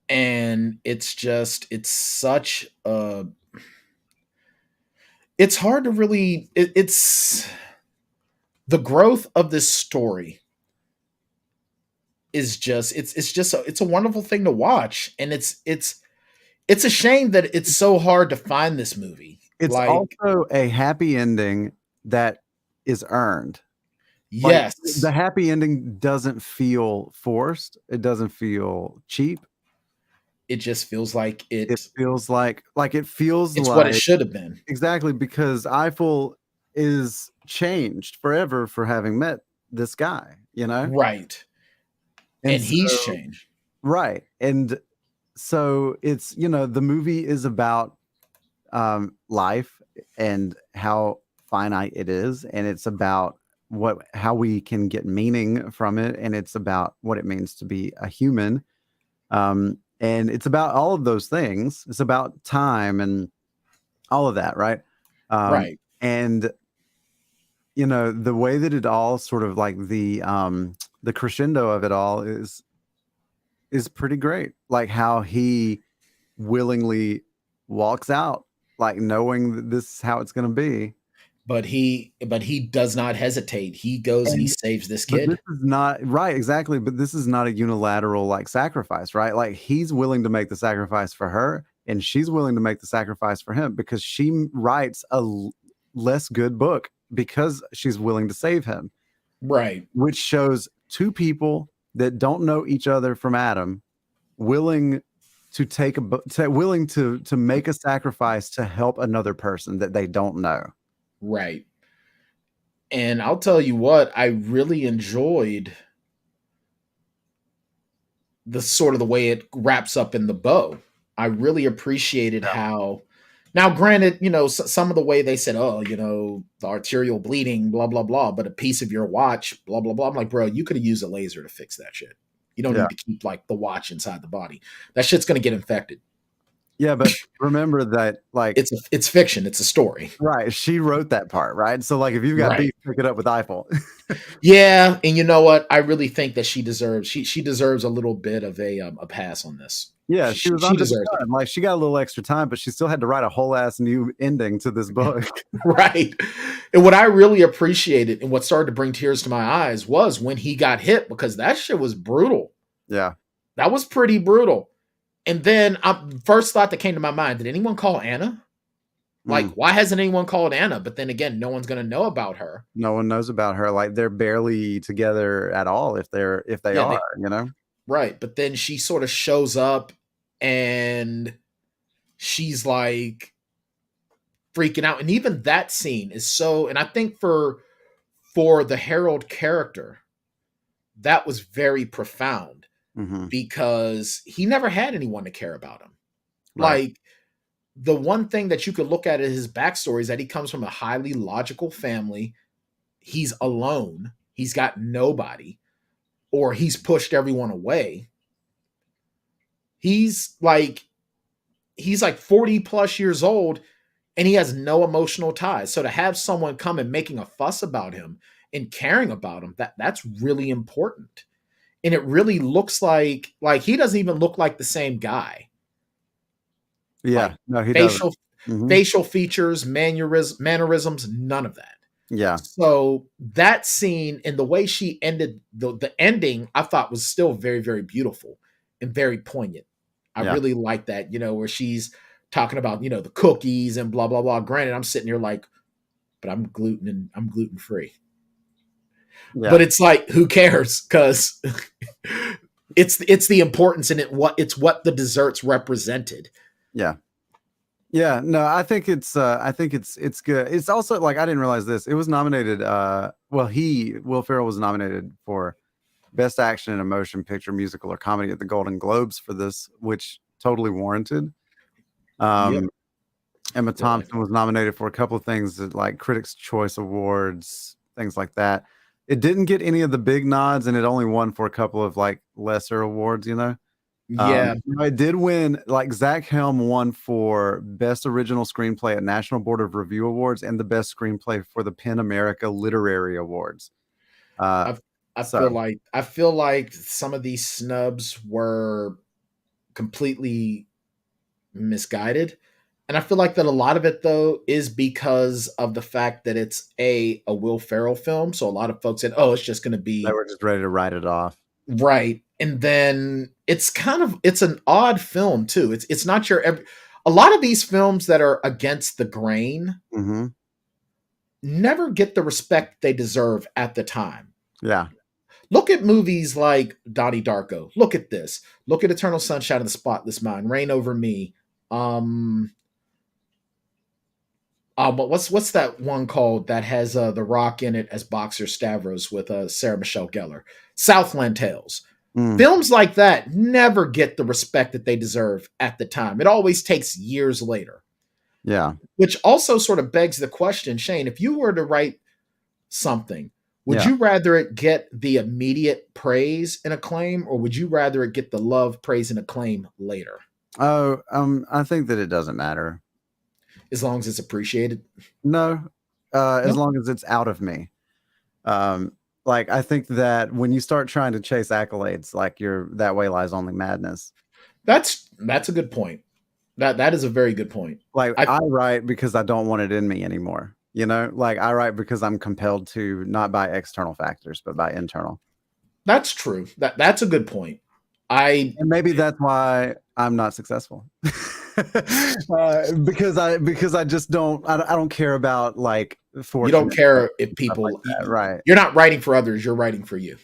And it's such a, it's hard to really, it's the growth of this story is just, it's a wonderful thing to watch. And it's a shame that it's so hard to find this movie.
It's also a happy ending that is earned.
Yes.
The happy ending doesn't feel forced. It doesn't feel cheap.
It just feels like
it feels like it's
what it should have been.
Exactly, because Eiffel is changed forever for having met this guy, you know?
Right. And he's changed.
Right. And so it's, you know, the movie is about life and how finite it is, and it's about how we can get meaning from it, and it's about what it means to be a human. And it's about all of those things. It's about time and all of that, right?
Right.
And you know, the way that it all sort of like the crescendo of it all is pretty great. Like how he willingly walks out, like knowing that this is how it's going to be.
But he does not hesitate. He goes and he saves this kid.
This is not right, exactly. But this is not a unilateral like sacrifice, right? Like he's willing to make the sacrifice for her, and she's willing to make the sacrifice for him because she writes a less good book because she's willing to save him.
Right.
Which shows two people that don't know each other from Adam willing to make a sacrifice to help another person that they don't know.
Right. And I'll tell you what, I really enjoyed the sort of the way it wraps up in the bow. I really appreciated how, now granted, you know, some of the way they said, oh, you know, the arterial bleeding, blah, blah, blah, but a piece of your watch, blah, blah, blah. I'm like, bro, you could have used a laser to fix that shit. You don't
Yeah.
need to keep like the watch inside the body. That shit's gonna get infected.
Yeah, but remember that, like,
It's fiction. It's a story.
right? She wrote that part, right? So, like, if you've got
Right.
beef, pick it up with Eiffel.
Yeah, and you know what? I really think that she deserves a little bit of a pass on this.
Yeah, she was
She
under the
deserves it.
gun. Like, she got a little extra time, but she still had to write a whole ass new ending to this book.
Right. And what I really appreciated and what started to bring tears to my eyes was when he got hit, because that shit was brutal.
Yeah.
That was pretty brutal. And then first thought that came to my mind, did anyone call Anna? Like, why hasn't anyone called Anna? But then again, no one's going to know about her.
No one knows about her. Like, they're barely together at all if they are, you know?
Right. But then she sort of shows up and she's like freaking out. And even that scene is so, and I think for the Harold character, that was very profound because he never had anyone to care about him.
Right.
Like, the one thing that you could look at in his backstory is that he comes from a highly logical family. He's alone. He's got nobody, or he's pushed everyone away. He's like 40 plus years old and he has no emotional ties. So to have someone come and making a fuss about him and caring about him, that's really important. And it really looks like he doesn't even look like the same guy.
Yeah.
Like,
no, he doesn't.
Facial features, mannerisms, none of that.
Yeah.
So that scene and the way she ended, the ending, I thought was still very, very beautiful and very poignant. I really like that, where she's talking about, the cookies and blah, blah, blah. Granted, I'm sitting here like, but I'm gluten free. Yeah. But it's like, who cares? Because it's the importance in it. It's what the desserts represented.
Yeah. Yeah, no, I think it's good. It's also, like, I didn't realize this. It was nominated, Will Ferrell was nominated for Best Action in a Motion Picture, Musical, or Comedy at the Golden Globes for this, which totally warranted. Emma Thompson was nominated for a couple of things, like Critics' Choice Awards, things like that. It didn't get any of the big nods, and it only won for a couple of, like, lesser awards,
Yeah.
I did win, like, Zach Helm won for Best Original Screenplay at National Board of Review Awards and the Best Screenplay for the PEN America Literary Awards.
I feel like some of these snubs were completely misguided. And I feel like that a lot of it, though, is because of the fact that it's a Will Ferrell film. So a lot of folks said, oh, it's just going to be...
They were just ready to write it off.
Right. And then it's an odd film too. It's not a lot of these films that are against the grain never get the respect they deserve at the time.
Yeah.
Look at movies like Donnie Darko. Look at this. Look at Eternal Sunshine of the Spotless Mind, Reign Over Me. What's that one called that has The Rock in it as Boxer Stavros with Sarah Michelle Gellar? Southland Tales. Films like that never get the respect that they deserve at the time. It always takes years later.
Yeah.
Which also sort of begs the question, Shane, if you were to write something, would you rather it get the immediate praise and acclaim, or would you rather it get the love, praise, and acclaim later?
Oh, I think that it doesn't matter.
As long as it's appreciated?
No. As long as it's out of me. Like, I think that when you start trying to chase accolades, like, that way lies only madness.
That's a good point. That is a very good point.
Like, I write because I don't want it in me anymore. Like, I write because I'm compelled to, not by external factors, but by internal.
That's true. That's a good point.
And maybe that's why I'm not successful. because I just don't care about, like, fortune.
You don't care if people
like that, right?
You're not writing for others, you're writing for you.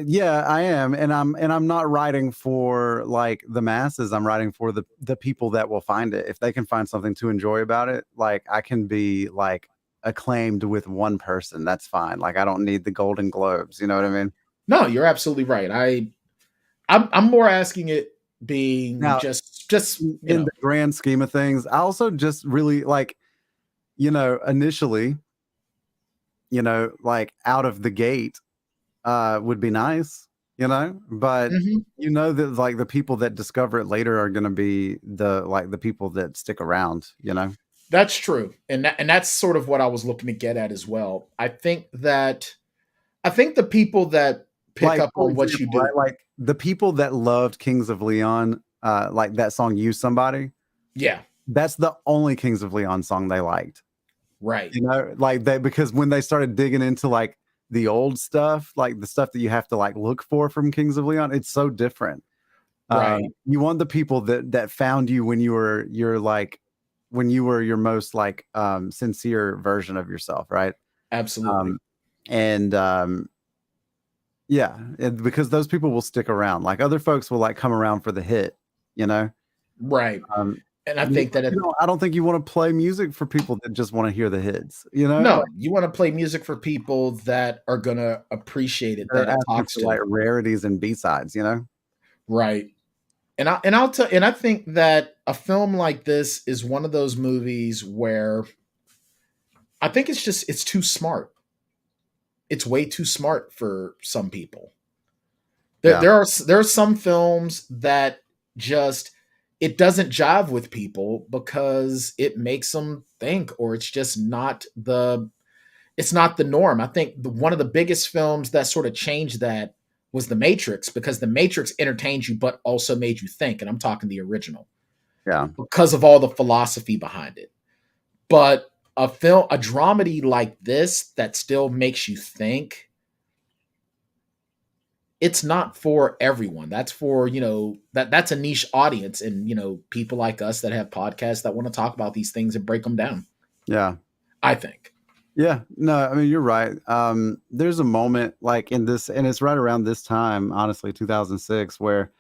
Yeah, I am, and I'm not writing for, like, the masses. I'm writing for the people that will find it. If they can find something to enjoy about it, like, I can be, like, acclaimed with one person. That's fine. Like, I don't need the Golden Globes. You know what I mean?
No, you're absolutely right. I'm more asking it being now, just
in the grand scheme of things. I also just really, like, initially, like, out of the gate would be nice. you know, but
Mhm.
you know that like the people that discover it later are going to be the people that stick around, you know.
That's true, and that's sort of what I was looking to get at as well. I think the people that pick
Like,
up
for
on what you
example, right?
do,
Like the people that loved Kings of Leon, like that song "Use Somebody,"
yeah,
that's the only Kings of Leon song they liked.
right,
You know, like they because when they started digging into like the old stuff, like the stuff that you have to like look for from Kings of Leon, it's so different.
right,
You want the people that found you when you were you're like when you were your most like sincere version of yourself, right?
absolutely,
Um, and yeah, because those people will stick around. Like other folks will like come around for the hit, you know.
right,
Um,
and I think that
I don't think you want to play music for people that just want to hear the hits, you know.
no, you want to play music for people that are gonna appreciate it, that
They're
it
asking
talks
for
to,
like rarities and B-sides, you know?
right? And I think that a film like this is one of those movies where I think it's too smart. It's way too smart for some people.
Yeah.
There are some films that just it doesn't jive with people because it makes them think, or it's not the norm. I think one of the biggest films that sort of changed that was The Matrix, because The Matrix entertained you but also made you think, and I'm talking the original,
Yeah.
because of all the philosophy behind it. But a dramedy like this that still makes you think, it's not for everyone. That's for, that's a niche audience, and people like us that have podcasts that want to talk about these things and break them down,
Yeah.
I think.
Yeah. No, I mean, you're right. There's a moment like in this, and it's right around this time, honestly, 2006, where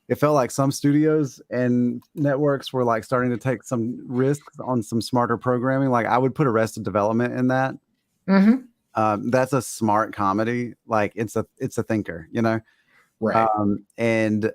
it felt like some studios and networks were like starting to take some risks on some smarter programming. Like I would put Arrested Development in that.
Mhm.
That's a smart comedy. Like it's a thinker, you know.
Right.
And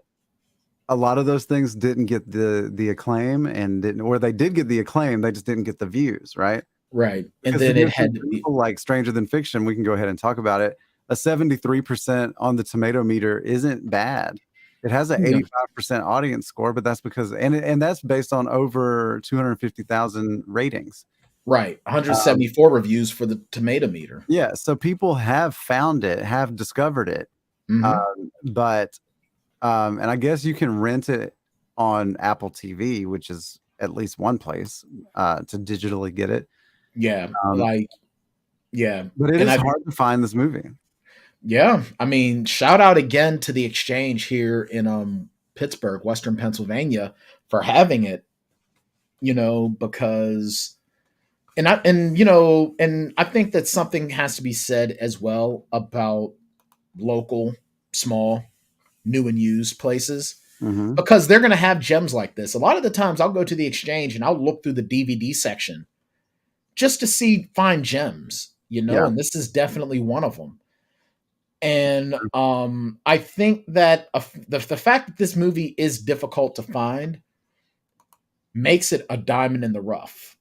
a lot of those things didn't get the acclaim and didn't, or they did get the acclaim, they just didn't get the views, right?
Right. And
Because to
then it
give some
had to be
example, like Stranger Than Fiction, we can go ahead and talk about it. A 73% on the tomato meter isn't bad. It has an
no,
85% audience score, but that's because and that's based on over 250,000 ratings.
right.
Um,
174 reviews for the tomato meter.
yeah, so people have found it, have discovered it.
Mhm.
But and I guess you can rent it on Apple TV, which is at least one place to digitally get it.
Yeah,
Um,
like yeah.
but it
And
is
I
hard to find this movie.
Yeah, I mean, shout out again to the Exchange here in Pittsburgh, Western Pennsylvania, for having it, because and I think that something has to be said as well about local, small, new and used places,
Hmm.
because they're going to have gems like this. A lot of the times I'll go to the Exchange and I'll look through the DVD section just to find gems,
Yeah.
and this is definitely one of them. And I think that the fact that this movie is difficult to find makes it a diamond in the rough,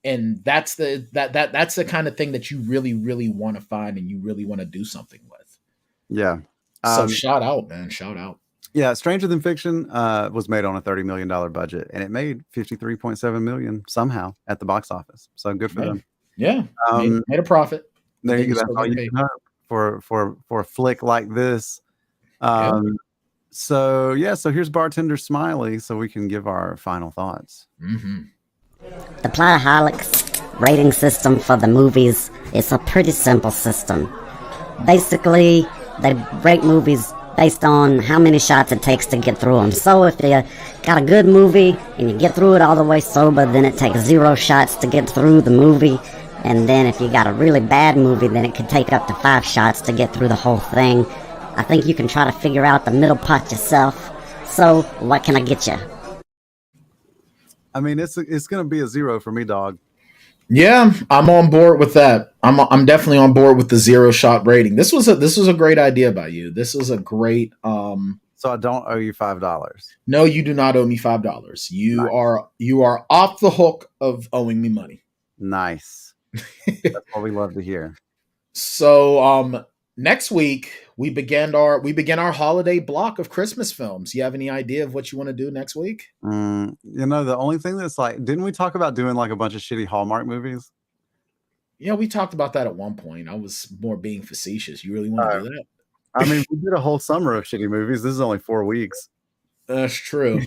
and that's the kind of thing that you really really want to find and you really want to do something with.
Yeah.
So
Um,
shout out, man, shout out.
yeah. Stranger Than Fiction was made on a $30 million budget and it made 53.7 million somehow at the box office. So good for
Yeah,
them.
yeah, made
Um,
made a profit, but
there
then
you
you
go. That's
still
all
got to
you
pay.
can hope for a flick like this.
Yeah.
Um, so yeah, so here's Bartender Smiley, so we can give our final thoughts.
Hmm.
The Plotaholics rating system for the movies is a pretty simple system. Basically, they rate movies based on how many shots it takes to get through them. So if you got a good movie and you get through it all the way sober, then it takes 0 shots to get through the movie. And then if you got a really bad movie, then it could take up to 5 shots to get through the whole thing. I think you can try to figure out the middle part yourself. So, what can I get you?
I mean, it's gonna be a 0 for me, dog.
Yeah, I'm on board with that. I'm definitely on board with the 0 shot rating. This was a great idea by you. This was a great
So I don't owe you $5.
No, you do not owe me $5. You are off the hook of owing me money.
Nice. That's what we love to hear.
So next week we begin our holiday block of Christmas films. You have any idea of what you want to do next week?
The only thing that's like, didn't we talk about doing like a bunch of shitty Hallmark movies?
Yeah, we talked about that at one point. I was more being facetious. You really want to do that?
I mean, we did a whole summer of shitty movies. This is only 4 weeks.
That's true.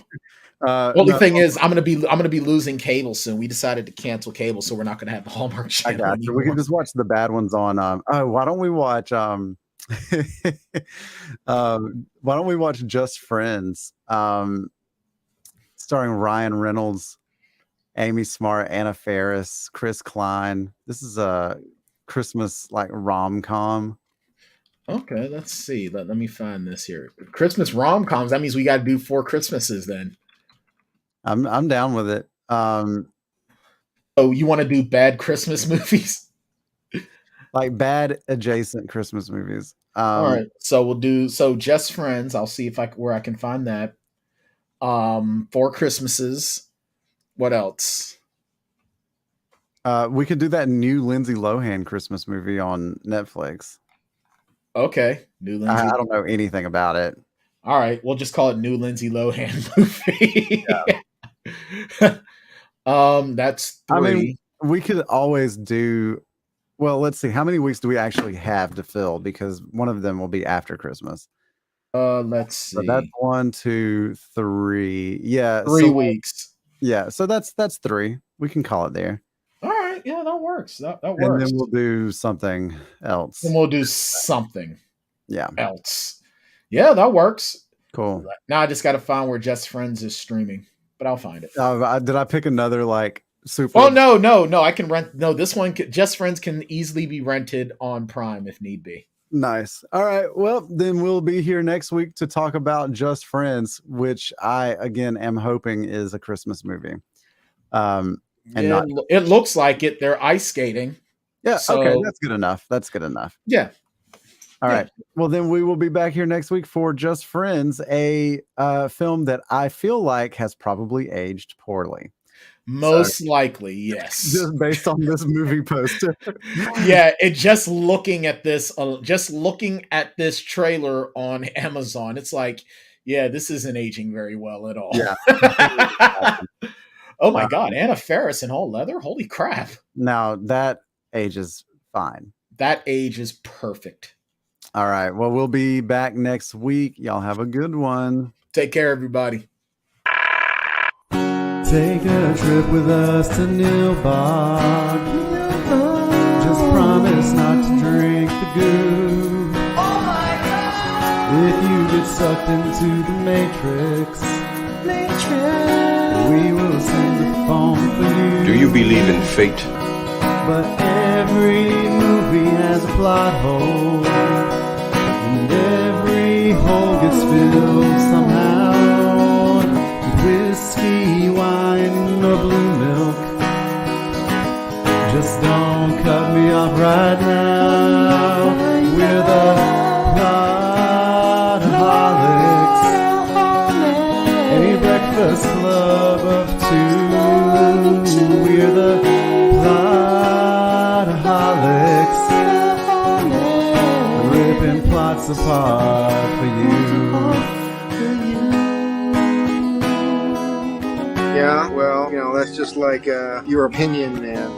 No,
thing is, I'm gonna be losing cable soon. We decided to cancel cable, so we're not gonna have the Hallmark
I
channel
got you. We
anymore.
can just watch the bad ones on. Why don't we watch? Why don't we watch Just Friends? Starring Ryan Reynolds, Amy Smart, Anna Faris, Chris Klein. This is a Christmas like rom-com.
Okay, let's see. Let me find this here. Christmas rom-coms. That means we got to do 4 Christmases then.
I'm down with it.
Oh, you want to do bad Christmas movies?
Like bad adjacent Christmas movies.
All right, so we'll do Just Friends. I'll see if where I can find that. 4 Christmases. What else?
We could do that new Lindsay Lohan Christmas movie on Netflix.
Okay, new Lindsay.
I don't know anything about it.
All right, we'll just call it new Lindsay Lohan movie.
Yeah.
That's 3.
I mean, we could always do. Well, let's see. How many weeks do we actually have to fill? Because one of them will be after Christmas.
Let's see.
So that's 1, 2, 3. Yeah,
3 weeks.
Yeah, so that's 3. We can call it there.
All right, yeah, that works. That works.
And then we'll do something else.
Then we'll do something.
Yeah.
Else. Yeah, that works.
Cool.
Now I just got to find where Just Friends is streaming, but I'll find it.
Did I pick another like super?
Oh no! I can rent. No, this one, Just Friends, can easily be rented on Prime if need be.
Nice. All right. Well, then we'll be here next week to talk about Just Friends, which I again am hoping is a Christmas movie.
It looks like it. They're ice skating.
Yeah. Okay. That's good enough.
Yeah.
All right. Well, then we will be back here next week for Just Friends, a film that I feel like has probably aged poorly.
Most likely, yes.
Just based on this movie poster.
Yeah, just looking at this trailer on Amazon, it's like, yeah, this isn't aging very well at all.
Yeah.
Oh my God, Anna Faris in all leather? Holy crap.
Now that ages fine.
That age is perfect.
All right. Well, we'll be back next week. Y'all have a good one.
Take care, everybody.
Take a trip with us to Nilbog. Just promise not to drink the goo.
Oh my God!
If you get sucked into the Matrix, we will sing the phone for you.
Do you believe in fate?
But every movie has a plot hole, and every hole gets filled somehow. Whiskey, wine, or blue milk. Just don't cut me off right now. We're the Plotaholics, a breakfast club of 2. We're the Plotaholics, ripping plots apart for you.
Yeah, well, that's just like your opinion, man.